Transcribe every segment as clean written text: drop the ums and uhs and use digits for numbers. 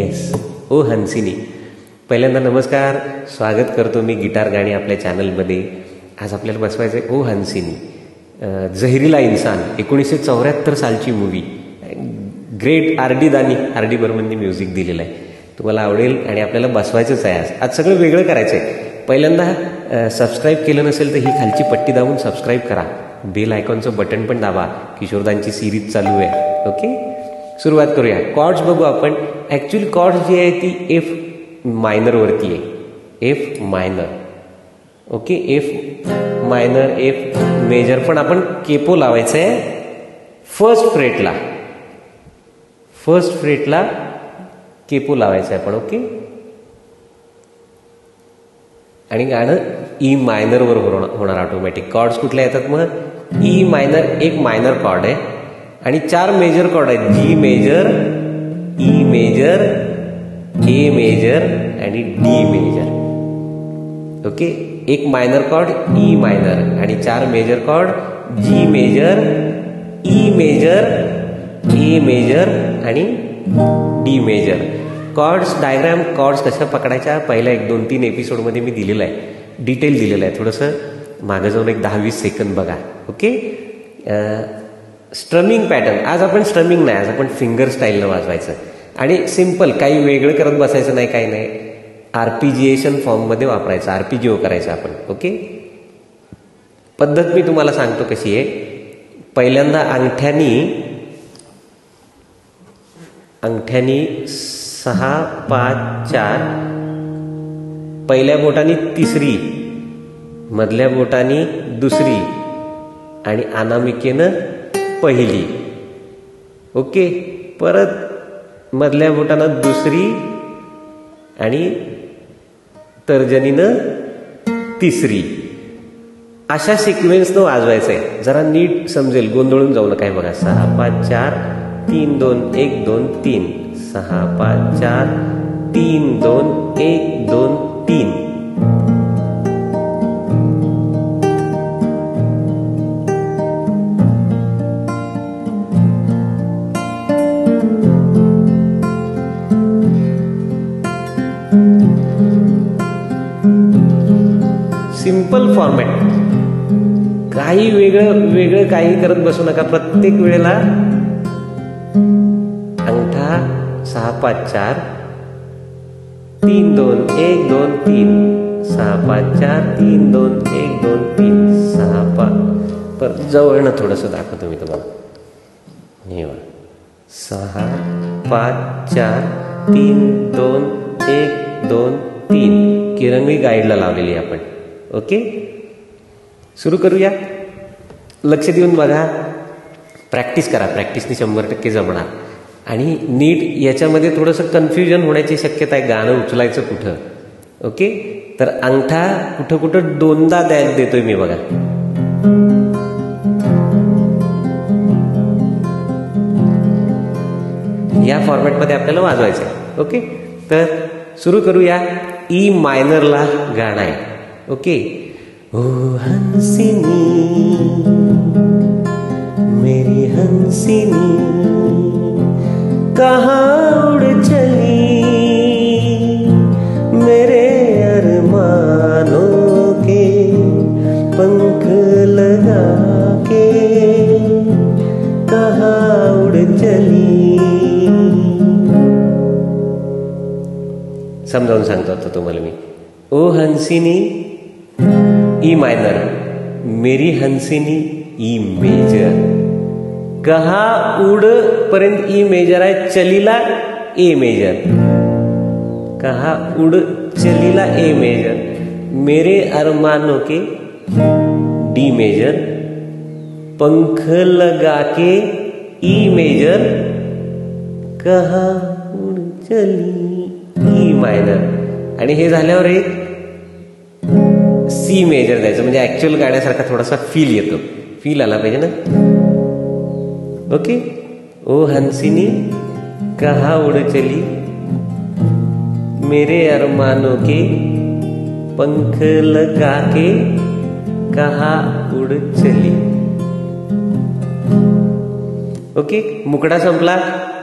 Yes, ओ हंसिनी. पहिल्यांदा नमस्कार, स्वागत करतो मी गिटार गाणी आपल्या चॅनलमध्ये. आज आपल्याला बसवायचं आहे ओ हंसिनी, जहरीला इंसान, 1974 सालची मूवी. ग्रेट आर डी बर्मननी म्युझिक दिलेलं आहे. तुम्हाला आवडेल आणि आपल्याला बसवायचंच आहे. आज सगळं वेगळं करायचं आहे. पहिल्यांदा सबस्क्राईब केलं नसेल तर ही खालची पट्टी दाबून सबस्क्राईब करा. बेल आयकॉनचं बटन पण दाबा. किशोरदांची सिरीज चालू आहे. ओके, सुरुवात करूया. कॉर्ड्स बघू आपण. ॲक्च्युअली कॉर्ड्स जी आहे ती एफ मायनरवरती आहे. F minor. Okay, F minor, F major. पण आपण केपो लावायचं आहे फर्स्ट फ्रेटला केपो लावायचं आहे आपण. ओके, आणि गाणं ई मायनरवर होणार ऑटोमॅटिक. कॉर्ड्स कुठल्या येतात मग? ई मायनर एक मायनर कॉर्ड आहे आणि 4 मेजर कॉर्ड आहेत. G major, E major, A major आणि डी मेजर. ओके, एक मायनर कॉर्ड ई मायनर आणि 4 major chord G major, E major, A major आणि D major. Chords diagram, chords कशा पकडायच्या पहिल्या 1-2-3 एपिसोडमध्ये मी दिलेलं आहे, डिटेल दिलेलं आहे. थोडंसं मागं जाऊन एक 10-20 सेकंद बघा. Okay, strumming pattern. आज आपण स्ट्रमिंग नाही, आज आपण फिंगर स्टाईलनं वाजवायचं आणि सिम्पल, काही वेगळं करत बसायचं नाही, काही नाही. आरपीजीएशन फॉर्ममध्ये वापरायचं, आरपीजीओ करायचं आपण. ओके, पद्धत मी तुम्हाला सांगतो कशी आहे. पहिल्यांदा अंगठ्यानी 6, 5, 4, पहिल्या बोटानी तिसरी, मधल्या बोटानी दुसरी आणि अनामिकेनं पहिली. ओके, परत मधल्या बोटानं दुसरी आणि तर्जनीनं तिसरी. अशा सिक्वेन्सनं वाजवायचं आहे. जरा नीट समजेल, गोंधळून जाऊ नका. बघा, 6, 5, 4, 3, 2, 1, 2, 3, 6, 5, 4, 3, 2, 1, 2, 3. Simple format. काही वेगळं काही करत बसू नका. प्रत्येक वेळेला अंगठा 6, 5, 4, 3, 2, 1, 2, 3, 6, 5, 4, 3, 2, 1, 2, 3, 6, 5. परत जवळनं थोडंसं दाखवतो मी तुम्हाला. 6, 5, 4, 3, 2, 1, 2, 3. किरणवी गाईडला लावलेली आपण. ओके, सुरू करूया. लक्ष देऊन बघा, प्रॅक्टिस करा. प्रॅक्टिसने 100% जमणार. आणि नीट याच्यामध्ये थोडंसं कन्फ्युजन होण्याची शक्यता आहे. गाणं उचलायचं कुठं? ओके, तर अंगठा कुठं 2दा देतोय मी. बघा, या फॉर्मॅटमध्ये आपल्याला वाजवायचं आहे. ओके, तर सुरू करूया. ई मायनरला गाणं आहे. ओके, ओ हंसिनी, मेरी हंसिनी, कहाँ उड़ चली मेरे अरमानों के पंख लगा के, कहाँ उड़ चली. समजावून सांगतो आता तुम्हाला मी. ओ हंसिनी ई मायनर, मेरी हंसिनी ई मेजर, कहा उड़ पर्यंत ई मेजर आहे, चलीला ए मेजर, कहा उड़ चलीला ए मेजर, मेरे अरमानों के डी मेजर, पंख लगा के ई मेजर, कहा उड़ चली ई मायनर. आणि हे झाल्यावर एक सी मेजर द्यायचं, म्हणजे ऍक्च्युअल गाण्यासारखा थोडासा फील येतो. फील आला पाहिजे ना. ओके, ओ हंसिनी कहाँ उड़ चली मेरे अरमानों के पंख लगा के, कहाँ उड़ चली. ओके, मुकडा संपला.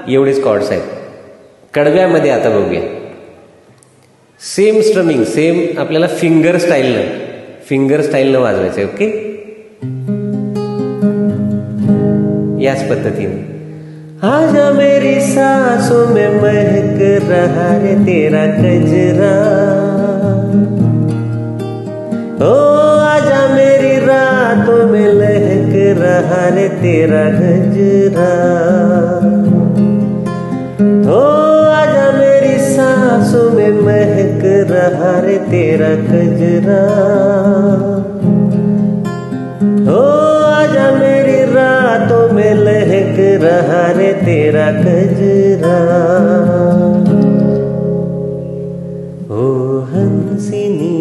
एवढेच कॉर्ड्स आहेत. कडव्यामध्ये आता बघूया. सेम स्ट्रमिंग, सेम आपल्याला फिंगर स्टाईलनं वाजवायचं. ओके, याच पद्धतीने. आजा मेरी सांसों में महक रहा है तेरा गजरा, ओ आजा मेरी रातों में लहक रहा है तेरा गजरा, ओ आजा मेरी सांसों में महक रहा है तेरा गजरा, ओ आजा मेरी रातों में लहक रहा है तेरा गजरा. ओ हंसिनी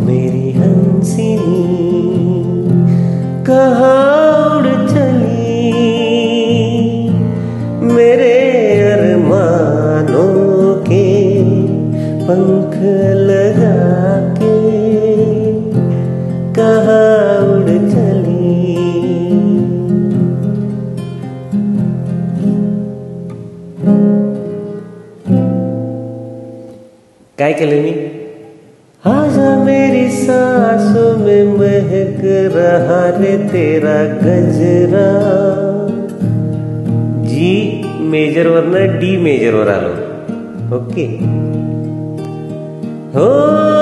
मेरी हंसिनी कहाँ उड़ चली, मेरे अरमानों के पंख लगा के कहाँ उड़ चली. काय केलं मी? आजा मेरी सांसों में महक रहा रे तेरा गजरा. जी मेजर वरनं डी मेजर वर आलो. ओके. हो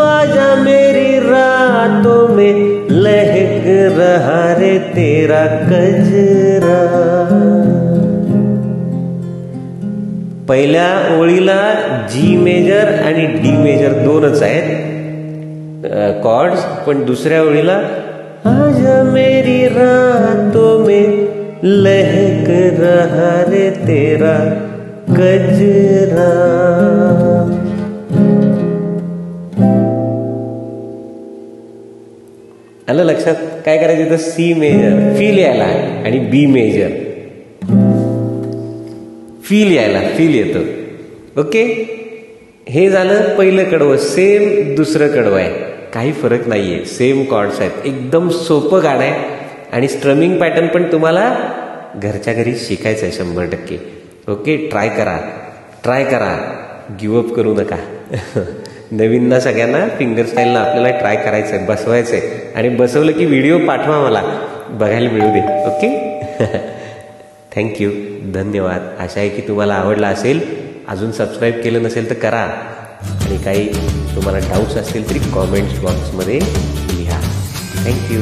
आजा मेरी रातों में लहक रहा रे तेरा गजरा. पहिल्या ओळीला जी मेजर आणि डी मेजर दोनच आहेत कॉर्ड्स, पण दुसऱ्या ओळीला आजा मेरी रातों में लहक रहा रे तेरा गजरा. आलं लक्षात? काय करायचं तर सी मेजर फील यायला आणि बी मेजर फील यायला, फील येतं. ओके, हे झालं पहिलं कडवं. सेम दुसरं कडवं आहे, काही फरक नाहीये, सेम कॉर्ड्स आहेत. एकदम सोपं गाणं आहे आणि स्ट्रमिंग पॅटर्न पण तुम्हाला घरच्या घरी शिकायचं आहे 100%. ओके, ट्राय करा, गिवअप करू नका. नवीन सगळ्यांना फिंगर स्टाईलनं आपल्याला ट्राय करायचं आहे, बसवायचं आहे. आणि बसवलं की व्हिडिओ पाठवा, मला बघायला मिळू दे. ओके. थँक्यू, धन्यवाद. आशा आहे की तुम्हाला आवडला असेल. अजून सबस्क्राईब केलं नसेल तर करा, आणि काही तुम्हाला डाऊट्स असतील तरी कॉमेंट्स बॉक्समध्ये लिहा. थँक्यू.